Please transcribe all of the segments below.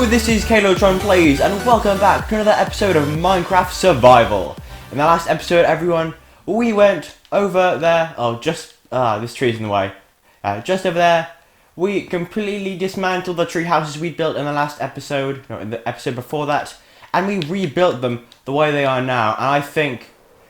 this is Calotron Plays, and welcome back to another episode of Minecraft Survival. In the last episode, everyone, we went over there. Oh, this tree's in the way. Just over there, we completely dismantled the tree houses we built in the last episode, no, in the episode before that, and we rebuilt them the way they are now. And I think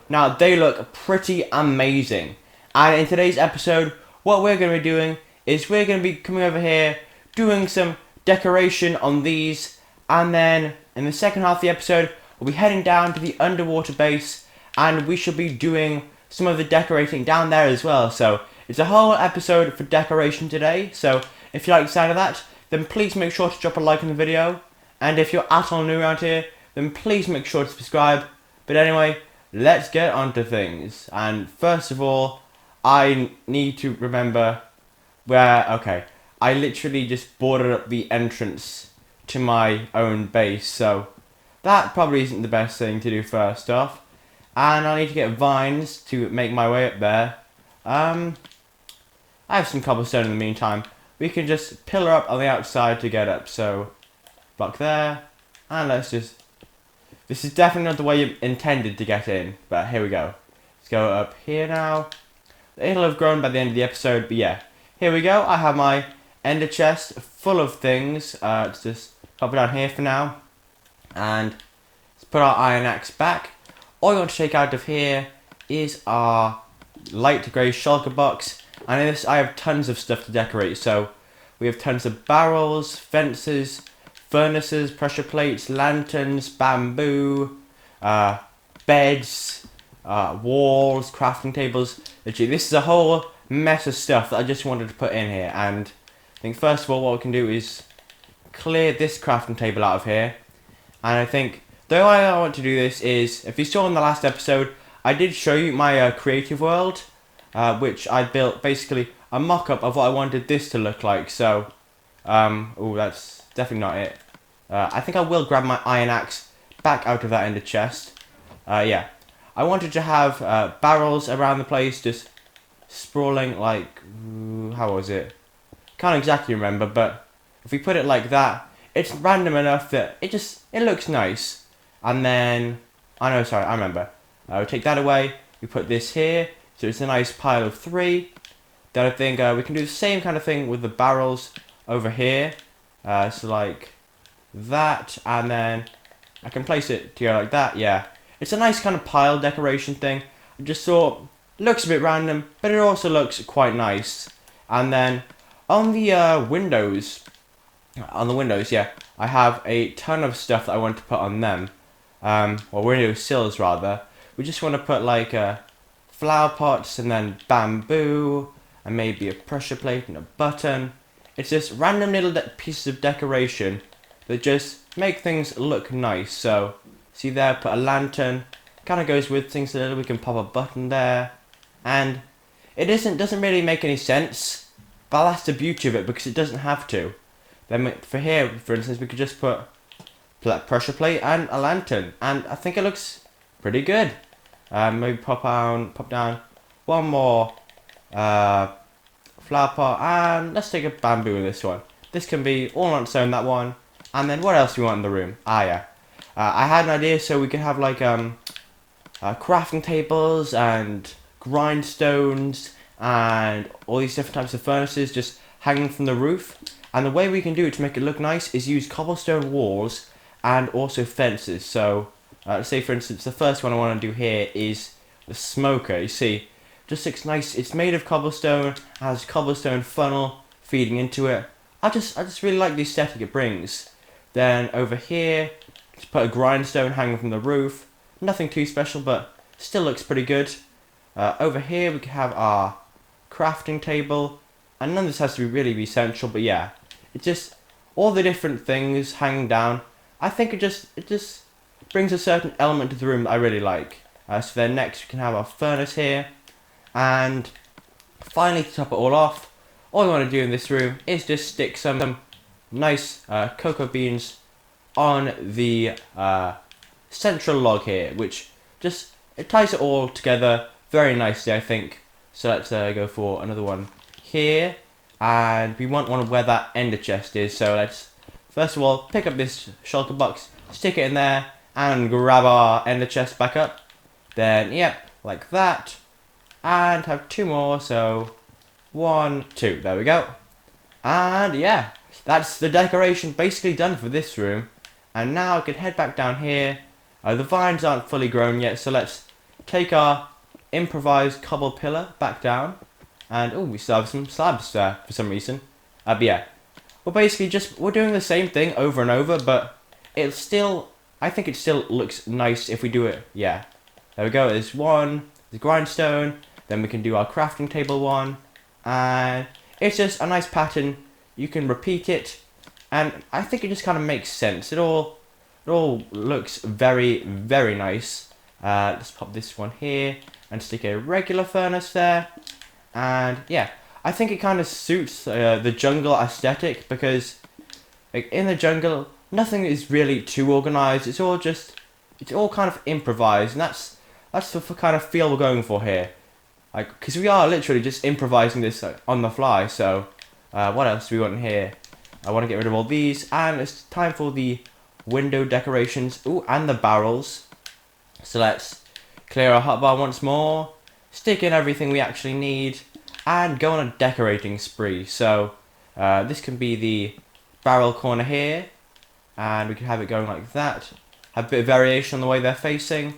now they look pretty amazing. And in today's episode, what we're going to be doing is we're going to be coming over here, doing some decoration on these, and then in the second half of the episode we'll be heading down to the underwater base, and we shall be doing some of the decorating down there as well. So it's a whole episode for decoration today. So if you like the sound of that, then please make sure to drop a like on the video, and if you're at all new around here, then please make sure to subscribe. But anyway, let's get on to things. And first of all, I need to remember where, okay, I literally just boarded up the entrance to my own base, so that probably isn't the best thing to do first off. And I need to get vines to make my way up there. I have some cobblestone in the meantime. We can just pillar up on the outside to get up, so block there, and let's just, this is definitely not the way you intended to get in, but here we go. Let's go up here now. It'll have grown by the end of the episode, but yeah, here we go. I have my ender chest full of things. Let's just pop it down here for now, and let's put our iron axe back. All you want to take out of here is our light grey shulker box, and in this I have tons of stuff to decorate. So we have tons of barrels, fences, furnaces, pressure plates, lanterns, bamboo, beds, walls, crafting tables. Literally, this is a whole mess of stuff that I just wanted to put in here. And I think first of all what we can do is clear this crafting table out of here. And I think the way I want to do this is, if you saw in the last episode, I did show you my creative world, which I built basically a mock-up of what I wanted this to look like. So, oh, that's definitely not it. I think I will grab my iron axe back out of that ender chest. Yeah, I wanted to have barrels around the place, just sprawling like, how was it? Can't exactly remember, but if we put it like that, it's random enough that it looks nice. And then, I remember. We take that away, we put this here, so it's a nice pile of 3. Then I think we can do the same kind of thing with the barrels over here. So like that, and then I can place it together like that. Yeah, it's a nice kind of pile decoration thing. I just thought, looks a bit random, but it also looks quite nice. And then on the windows, yeah, I have a ton of stuff that I want to put on them. Or window sills rather. We just want to put like flower pots, and then bamboo, and maybe a pressure plate and a button. It's just random little pieces of decoration that just make things look nice. So see there, put a lantern, kind of goes with things a little. We can pop a button there, and it doesn't really make any sense, but that's the beauty of it, because it doesn't have to. Then for here, for instance, we could just put that pressure plate and a lantern, and I think it looks pretty good. Maybe pop down one more flower pot, and let's take a bamboo with this one. This can be all on its own, that one. And then what else do we want in the room? Yeah, I had an idea, so we could have like crafting tables and grindstones and all these different types of furnaces just hanging from the roof. And the way we can do it to make it look nice is use cobblestone walls and also fences. So let's say for instance the first one I want to do here is the smoker. You see, just looks nice. It's made of cobblestone, has cobblestone funnel feeding into it. I just really like the aesthetic it brings. Then over here, just put a grindstone hanging from the roof. Nothing too special, but still looks pretty good. Over here we can have our crafting table, and none of this has to really be central, but yeah, it's just all the different things hanging down. I think it just brings a certain element to the room that I really like. So then next we can have our furnace here, and finally to top it all off, all we want to do in this room is just stick some nice cocoa beans on the central log here, which it ties it all together very nicely, I think. So let's go for another one here, and we want one where that ender chest is. So let's first of all, pick up this shulker box, stick it in there, and grab our ender chest back up. Then, yep, like that. And have 2 more, so 1, 2, there we go. And yeah, that's the decoration basically done for this room. And now I can head back down here. The vines aren't fully grown yet, so let's take our improvised cobble pillar back down. And oh, we still have some slabs there for some reason. But yeah, we're basically we're doing the same thing over and over, but it's still, I think it still looks nice if we do it. Yeah, there we go. There's one, the grindstone, then we can do our crafting table one, and it's just a nice pattern. You can repeat it, and I think it just kind of makes sense. It all looks very, very nice. Let's pop this one here and stick a regular furnace there. And yeah, I think it kind of suits the jungle aesthetic, because like in the jungle, nothing is really too organized. It's all kind of improvised, and that's the kind of feel we're going for here. Like, because we are literally just improvising this on the fly. So, what else do we want in here? I want to get rid of all these, and it's time for the window decorations. Ooh, and the barrels. So let's clear our hotbar once more, stick in everything we actually need, and go on a decorating spree. So this can be the barrel corner here, and we can have it going like that. Have a bit of variation on the way they're facing.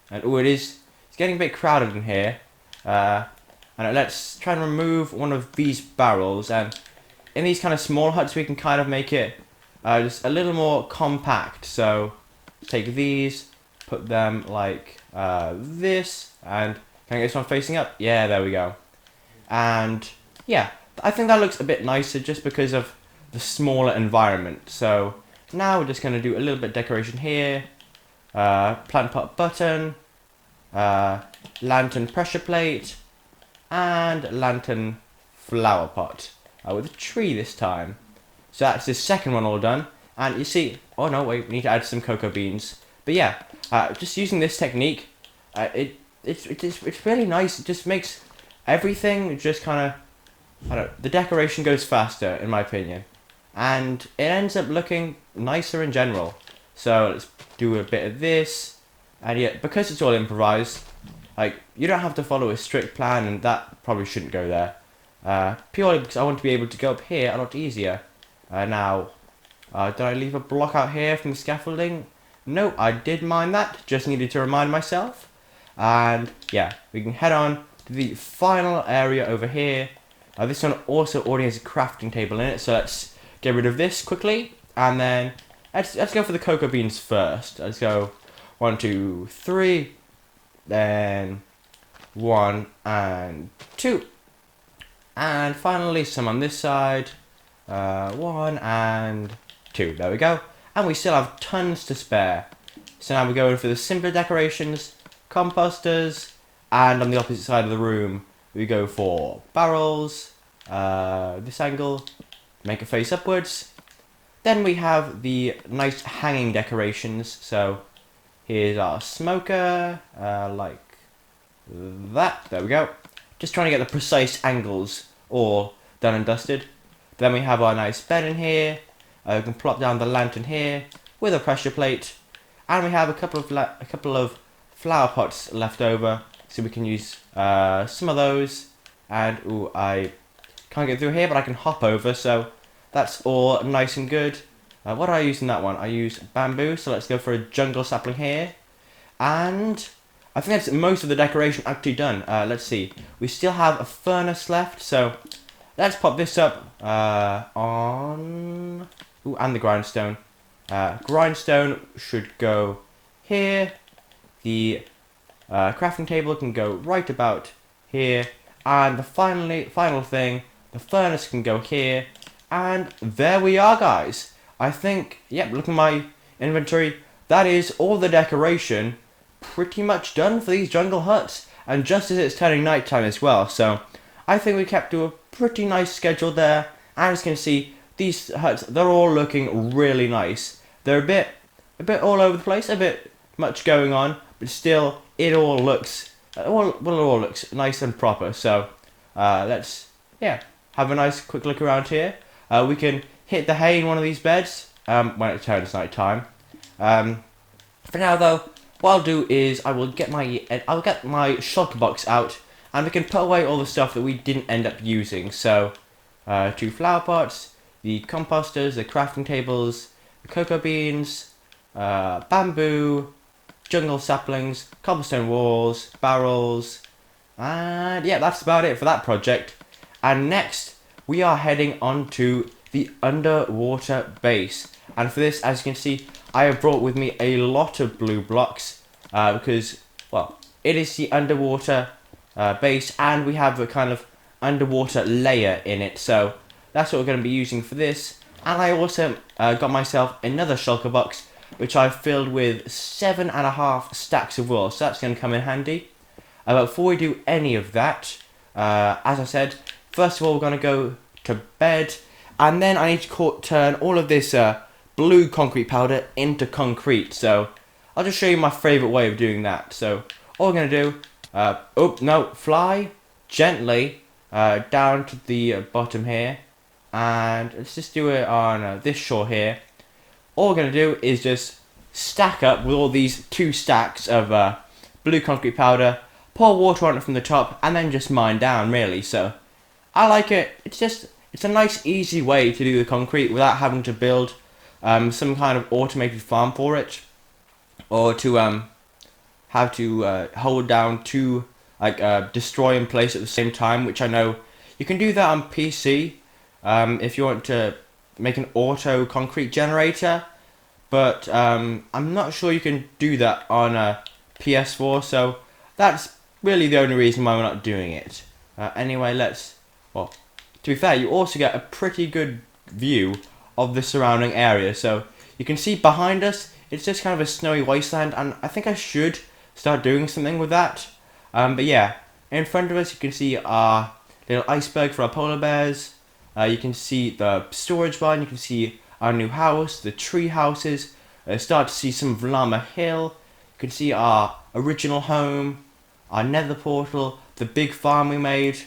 And oh, it's getting a bit crowded in here. And let's try and remove one of these barrels, and in these kind of small huts we can kind of make it just a little more compact. So take these, put them like this, and can I get this one facing up? Yeah, there we go. And yeah, I think that looks a bit nicer just because of the smaller environment. So now we're just going to do a little bit of decoration here. Plant pot button, lantern pressure plate, and lantern flower pot with a tree this time. So that's the second one all done. And you see, oh no, wait, we need to add some cocoa beans. But yeah, just using this technique, it's really nice. It just makes everything just kind of, I don't know, the decoration goes faster in my opinion, and it ends up looking nicer in general. So let's do a bit of this, and yeah, because it's all improvised, like you don't have to follow a strict plan, and that probably shouldn't go there. Purely because I want to be able to go up here a lot easier. Now, did I leave a block out here from the scaffolding? No, I did mind that. Just needed to remind myself. And yeah, we can head on to the final area over here. This one also already has a crafting table in it, so let's get rid of this quickly, and then let's go for the cocoa beans first. Let's go 1, 2, 3, then 1 and 2, and finally some on this side. 1 and 2. There we go. And we still have tons to spare. So now we're going for the simpler decorations, composters, and on the opposite side of the room we go for barrels, this angle, make a face upwards. Then we have the nice hanging decorations. So here's our smoker, like that. There we go. Just trying to get the precise angles all done and dusted. Then we have our nice bed in here. We can plop down the lantern here with a pressure plate, and we have a couple of flower pots left over, so we can use some of those. And ooh, I can't get through here, but I can hop over, so that's all nice and good. What do I use in that one? I use bamboo, so let's go for a jungle sapling here. And I think that's most of the decoration actually done. Let's see, we still have a furnace left, so let's pop this up on... Ooh, and the grindstone. Grindstone should go here. The crafting table can go right about here. And the final thing, the furnace can go here. And there we are, guys. I think, yep, look at my inventory. That is all the decoration pretty much done for these jungle huts. And just as it's turning nighttime as well. So I think we kept to a pretty nice schedule there. And as you can see, these huts, they're all looking really nice. They're a bit all over the place, a bit much going on, but still, it all looks nice and proper. So let's have a nice quick look around here. We can hit the hay in one of these beds. when it turns night time. For now though, what I'll do is I'll get my shulker box out, and we can put away all the stuff that we didn't end up using. So, 2 flower pots, the composters, the crafting tables, the cocoa beans, bamboo, jungle saplings, cobblestone walls, barrels, and yeah, that's about it for that project. And next, we are heading on to the underwater base. And for this, as you can see, I have brought with me a lot of blue blocks because, well, it is the underwater base, and we have a kind of underwater layer in it. So that's what we're going to be using for this. And I also got myself another shulker box, which I filled with 7.5 stacks of wool. So that's going to come in handy. But before we do any of that, as I said, first of all, we're going to go to bed, and then I need to turn all of this blue concrete powder into concrete. So I'll just show you my favourite way of doing that. So all we're going to do, fly gently down to the bottom here, and let's just do it on this shore here. All we're going to do is just stack up with all these 2 stacks of blue concrete powder, pour water on it from the top, and then just mine down, really. So I like it. It's a nice easy way to do the concrete without having to build some kind of automated farm for it, or to have to hold down 2 destroy in place at the same time, which I know you can do that on PC if you want to make an auto concrete generator, but I'm not sure you can do that on a PS4, so that's really the only reason why we're not doing it. Anyway, to be fair, you also get a pretty good view of the surrounding area. So you can see behind us, it's just kind of a snowy wasteland, and I think I should start doing something with that. But yeah, in front of us you can see our little iceberg for our polar bears. You can see the storage barn, you can see our new house, the tree houses. Start to see some of Llama Hill. You can see our original home, our nether portal, the big farm we made.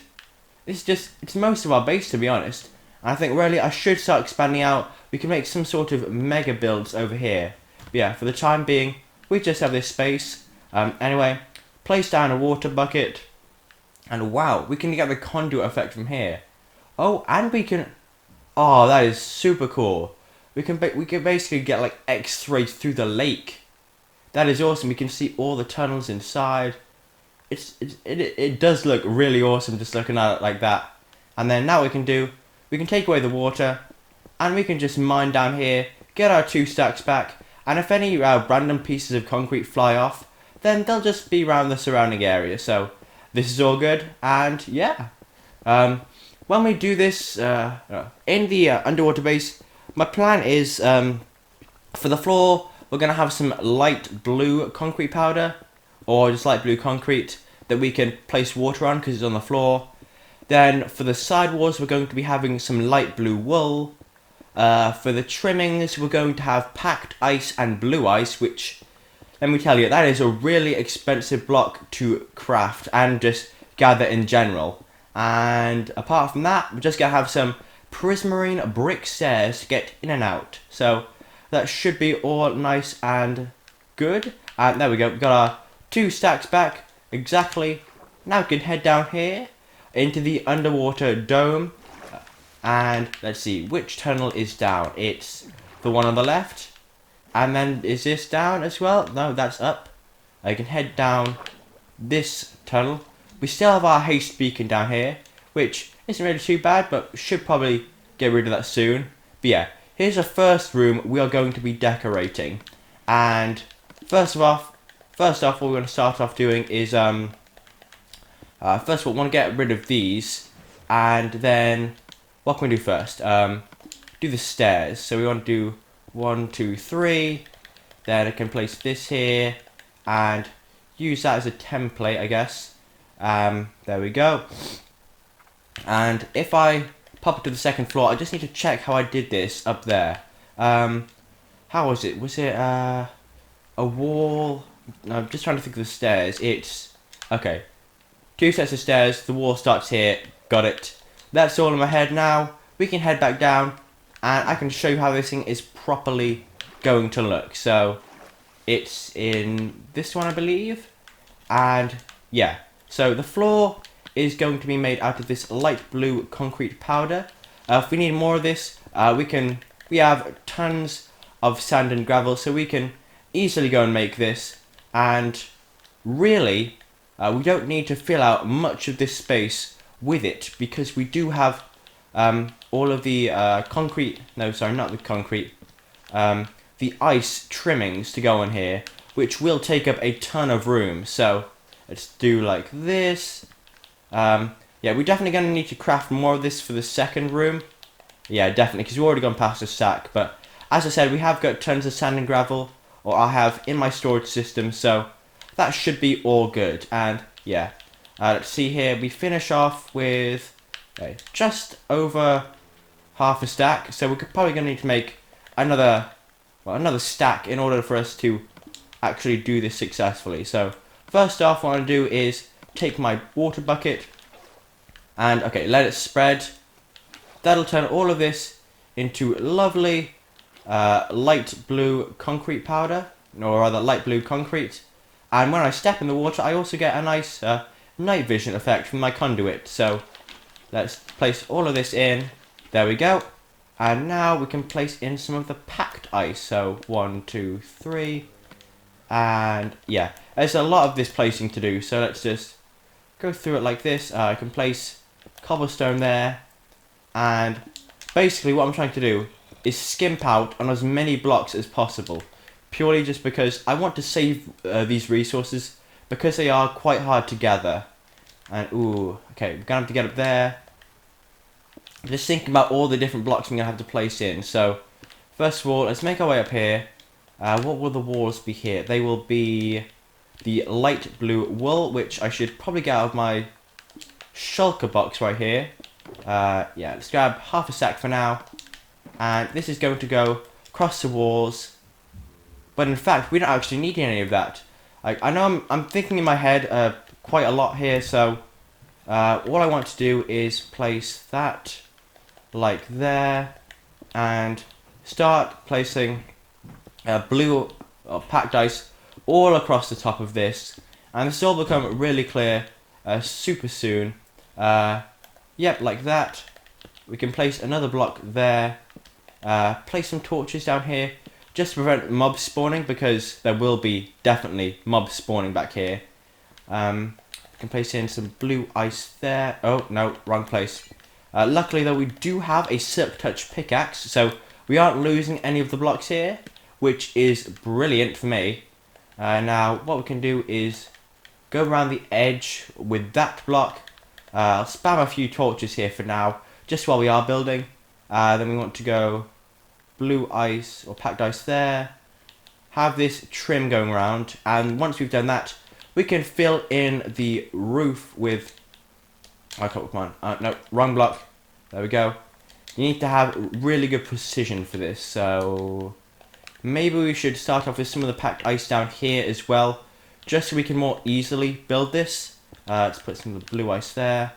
It's most of our base, to be honest. And I think really I should start expanding out. We can make some sort of mega builds over here. But yeah, for the time being, we just have this space. Anyway, place down a water bucket. And wow, we can get the conduit effect from here. Oh, and we can... Oh, that is super cool. We can basically get like X-rays through the lake. That is awesome. We can see all the tunnels inside. It does look really awesome just looking at it like that. And then now we can take away the water, and we can just mine down here, get our 2 stacks back, and if any random pieces of concrete fly off, then they'll just be around the surrounding area. So this is all good, and yeah. When we do this in the underwater base, my plan is for the floor, we're going to have some light blue concrete powder, or just light blue concrete that we can place water on because it's on the floor. Then for the side walls, we're going to be having some light blue wool. For the trimmings, we're going to have packed ice and blue ice, which, let me tell you, that is a really expensive block to craft and just gather in general. And apart from that, we're just going to have some prismarine brick stairs to get in and out. So that should be all nice and good. And there we go, we've got our 2 stacks back, exactly. Now we can head down here into the underwater dome, and let's see which tunnel is down. It's the one on the left, and then is this down as well? No, that's up. I can head down this tunnel. We still have our haste beacon down here, which isn't really too bad, but should probably get rid of that soon. But yeah, here's the first room we are going to be decorating, and first off, what we're going to start off doing is, first of all, we want to get rid of these, and then, what can we do first? Do the stairs. So we want to do 1, 2, 3, then I can place this here, and use that as a template, I guess. There we go. And if I pop it to the second floor, I just need to check how I did this up there. How was it? Was it, a wall? No, I'm just trying to think of the stairs. It's, okay, 2 sets of stairs, the wall starts here, got it. That's all in my head now. We can head back down, and I can show you how this thing is properly going to look. So it's in this one, I believe, and yeah, so the floor is going to be made out of this light blue concrete powder. If we need more of this, we have tons of sand and gravel, so we can easily go and make this. And really, we don't need to fill out much of this space with it, because we do have all of the concrete, no sorry, not the concrete, the ice trimmings to go on here, which will take up a ton of room. So let's do like this. Yeah, we're definitely going to need to craft more of this for the second room. Yeah, definitely, because we've already gone past a stack. But as I said, we have got tons of sand and gravel, or I have in my storage system, so that should be all good. And yeah, let's see here, we finish off with just over half a stack, so we're probably going to need to make another stack in order for us to actually do this successfully. So first off, what I'm going to do is take my water bucket and let it spread. That'll turn all of this into lovely light blue concrete powder, or rather light blue concrete. And when I step in the water, I also get a nice night vision effect from my conduit. So let's place all of this in. There we go. And now we can place in some of the packed ice. So 1, 2, 3. And yeah, there's a lot of this placing to do. So let's just go through it like this. I can place cobblestone there. And basically what I'm trying to do is skimp out on as many blocks as possible. Purely just because I want to save these resources, because they are quite hard to gather. And ooh, okay, we're gonna have to get up there. Just thinking about all the different blocks I'm gonna have to place in. So first of all, let's make our way up here. What will the walls be here? They will be the light blue wool, which I should probably get out of my shulker box right here. Yeah, let's grab half a stack for now. And this is going to go across the walls. But in fact, we don't actually need any of that. I know I'm thinking in my head quite a lot here, so what I want to do is place that like there, and start placing blue packed ice all across the top of this, and this will become really clear super soon. Yep, like that. We can place another block there, place some torches down here, just to prevent mobs spawning, because there will be definitely mobs spawning back here. We can place in some blue ice there. Oh, no, wrong place. Luckily, though, we do have a Silk Touch pickaxe, so we aren't losing any of the blocks here, which is brilliant for me. Now, what we can do is go around the edge with that block. I'll spam a few torches here for now, just while we are building. Then we want to go blue ice or packed ice there. Have this trim going around, and once we've done that, we can fill in the roof with... Oh, come on. No, wrong block. There we go. You need to have really good precision for this, so maybe we should start off with some of the packed ice down here as well, just so we can more easily build this. Let's put some of the blue ice there.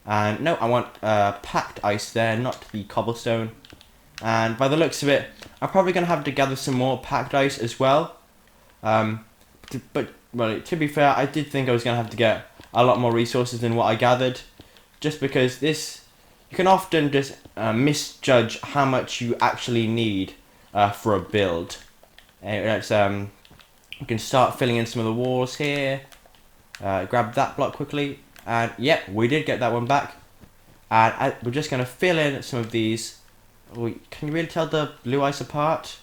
And no, I want packed ice there, not the cobblestone. And by the looks of it, I'm probably going to have to gather some more packed ice as well. But to be fair, I did think I was going to have to get a lot more resources than what I gathered. Just because this, you can often just misjudge how much you actually need for a build. Anyway, let's, we can start filling in some of the walls here. Grab that block quickly. And yep, we did get that one back. And we're just going to fill in some of these. Can you really tell the blue ice apart?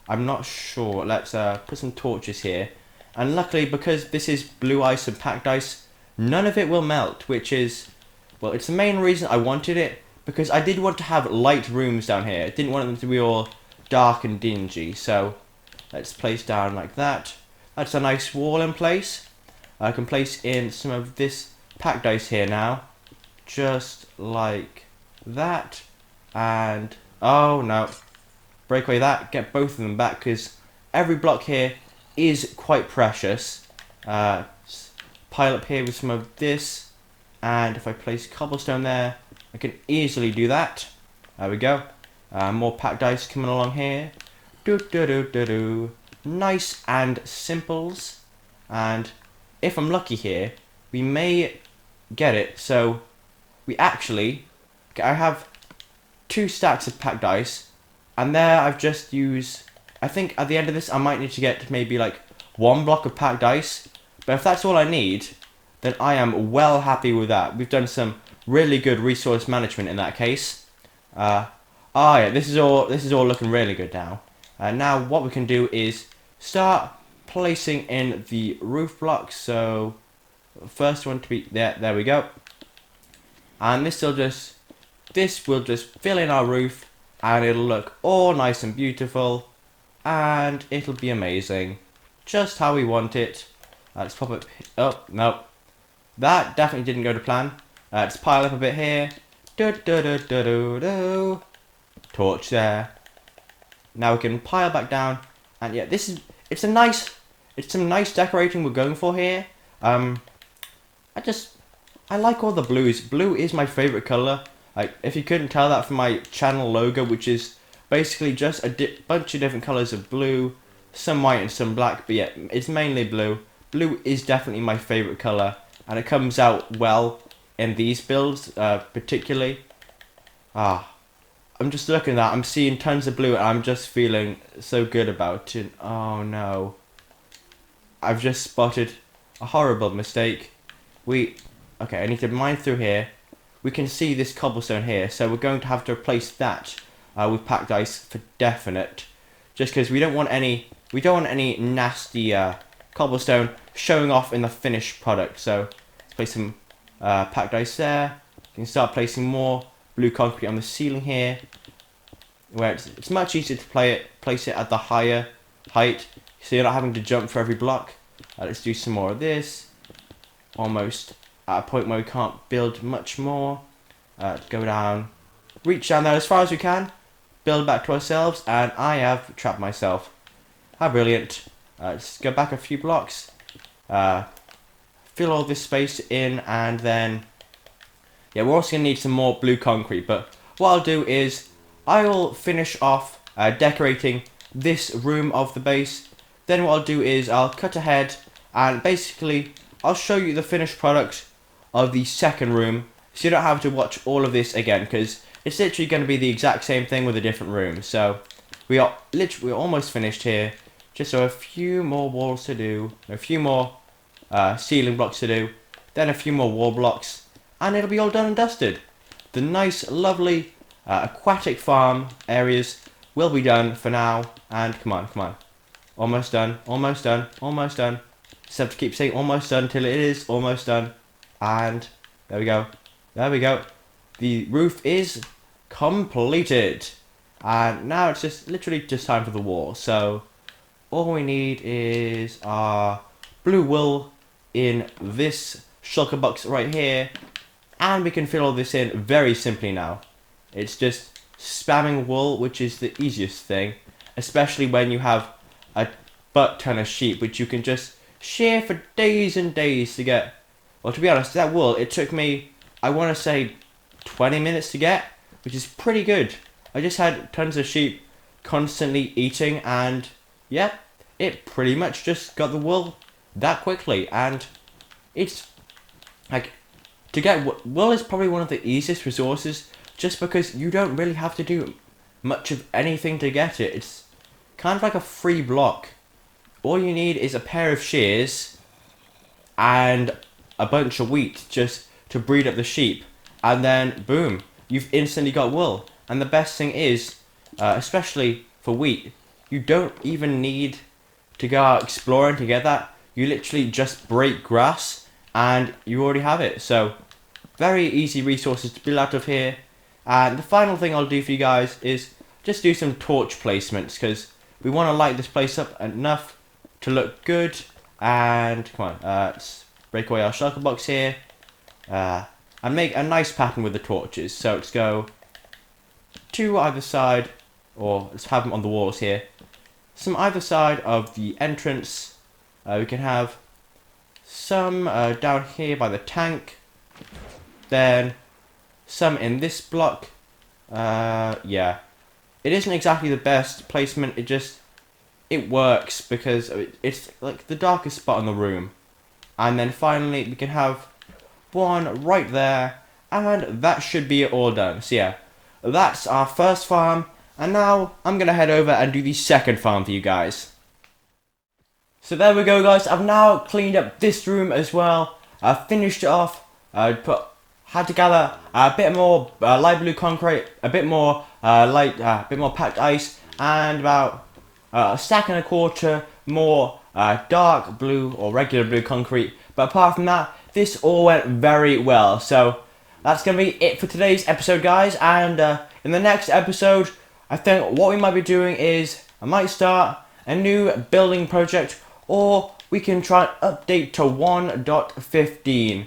I'm not sure. Let's put some torches here. And luckily, because this is blue ice and packed ice, none of it will melt, which is, well, it's the main reason I wanted it, because I did want to have light rooms down here. I didn't want them to be all dark and dingy. So let's place down like that. That's a nice wall in place. I can place in some of this packed ice here now, just like that. And oh no, break away that, get both of them back, because every block here is quite precious. Pile up here with some of this, and if I place cobblestone there, I can easily do that. There we go. More packed ice coming along here. Do do do do do. Nice and simples. And if I'm lucky here, we may get it. So we actually, I have 2 stacks of packed ice, and there I've just used, I think at the end of this I might need to get maybe like 1 block of packed ice, but if that's all I need, then I am well happy with that. We've done some really good resource management in that case. Yeah, this is all looking really good now. Now what we can do is start placing in the roof blocks. So first one to be there we go. And this will just fill in our roof, and it'll look all nice and beautiful, and it'll be amazing, just how we want it. Let's pop it. Oh no, that definitely didn't go to plan. Let's pile up a bit here. Do do do do do do. Torch there. Now we can pile back down, and yeah, it's some nice decorating we're going for here. I like all the blues. Blue is my favorite color. Like, if you couldn't tell that from my channel logo, which is basically just a bunch of different colors of blue, some white and some black, but yeah, it's mainly blue. Blue is definitely my favorite color, and it comes out well in these builds, particularly. I'm just looking at that, I'm seeing tons of blue, and I'm just feeling so good about it. Oh no. I've just spotted a horrible mistake. Okay, I need to mine through here. We can see this cobblestone here, so we're going to have to replace that with packed ice for definite. Just because we don't want any nasty cobblestone showing off in the finished product. So let's place some packed ice there. You can start placing more blue concrete on the ceiling here, where it's much easier to place it at the higher height, so you're not having to jump for every block. Let's do some more of this. Almost at a point where we can't build much more. Go down, reach down there as far as we can, build back to ourselves, and I have trapped myself. How brilliant. Let's go back a few blocks, fill all this space in, and then yeah, we're also going to need some more blue concrete, but what I'll do is I will finish off decorating this room of the base. Then what I'll do is I'll cut ahead, and basically I'll show you the finished product of the second room, so you don't have to watch all of this again, because it's literally going to be the exact same thing with a different room. So we're almost finished here. Just a few more walls to do, a few more ceiling blocks to do, then a few more wall blocks, and it'll be all done and dusted. The nice, lovely aquatic farm areas will be done for now. And come on, almost done, almost done, almost done. Just have to keep saying almost done till it is almost done. And there we go. There we go. The roof is completed. And now it's just literally just time for the wall. So all we need is our blue wool in this shulker box right here. And we can fill all this in very simply now. It's just spamming wool, which is the easiest thing. Especially when you have a butt ton of sheep, which you can just shear for days and days to get. Well, to be honest, that wool, it took me, I want to say, 20 minutes to get, which is pretty good. I just had tons of sheep constantly eating, and yeah, it pretty much just got the wool that quickly. And it's like, to get wool is probably one of the easiest resources, just because you don't really have to do much of anything to get it. It's kind of like a free block. All you need is a pair of shears and a bunch of wheat just to breed up the sheep, and then boom, you've instantly got wool. And the best thing is, especially for wheat, you don't even need to go out exploring to get that. You literally just break grass and you already have it. So very easy resources to build out of here. And the final thing I'll do for you guys is just do some torch placements, because we want to light this place up enough to look good. And come on, let's break away our shulker box here, and make a nice pattern with the torches. So let's go to either side, or let's have them on the walls here. Some either side of the entrance. We can have some down here by the tank, then some in this block. Yeah, it isn't exactly the best placement. It works because it's like the darkest spot in the room. And then finally we can have one right there, and that should be all done. So yeah, that's our first farm, and now I'm gonna head over and do the second farm for you guys. So there we go, guys. I've now cleaned up this room as well. I've finished it off. Had to gather a bit more light blue concrete, a bit more bit more packed ice, and about a stack and a quarter more dark blue or regular blue concrete. But apart from that, this all went very well. So that's gonna be it for today's episode, guys. And in the next episode, I think what we might be doing is I might start a new building project, or we can try and update to 1.15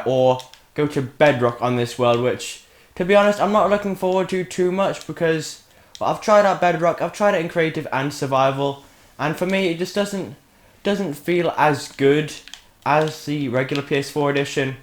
or go to bedrock on this world, which, to be honest, I'm not looking forward to too much because, well, I've tried out bedrock, I've tried it in creative and survival, and for me it just doesn't feel as good as the regular PS4 edition.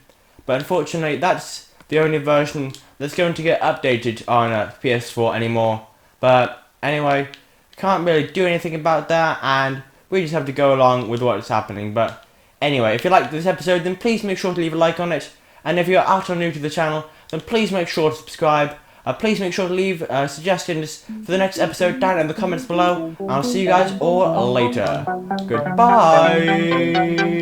But unfortunately, that's the only version that's going to get updated on PS4 anymore. But anyway, can't really do anything about that, and we just have to go along with what's happening. But anyway, if you liked this episode, then please make sure to leave a like on it. And if you're out or new to the channel, then please make sure to subscribe. Please make sure to leave suggestions for the next episode down in the comments below. And I'll see you guys all later. Goodbye.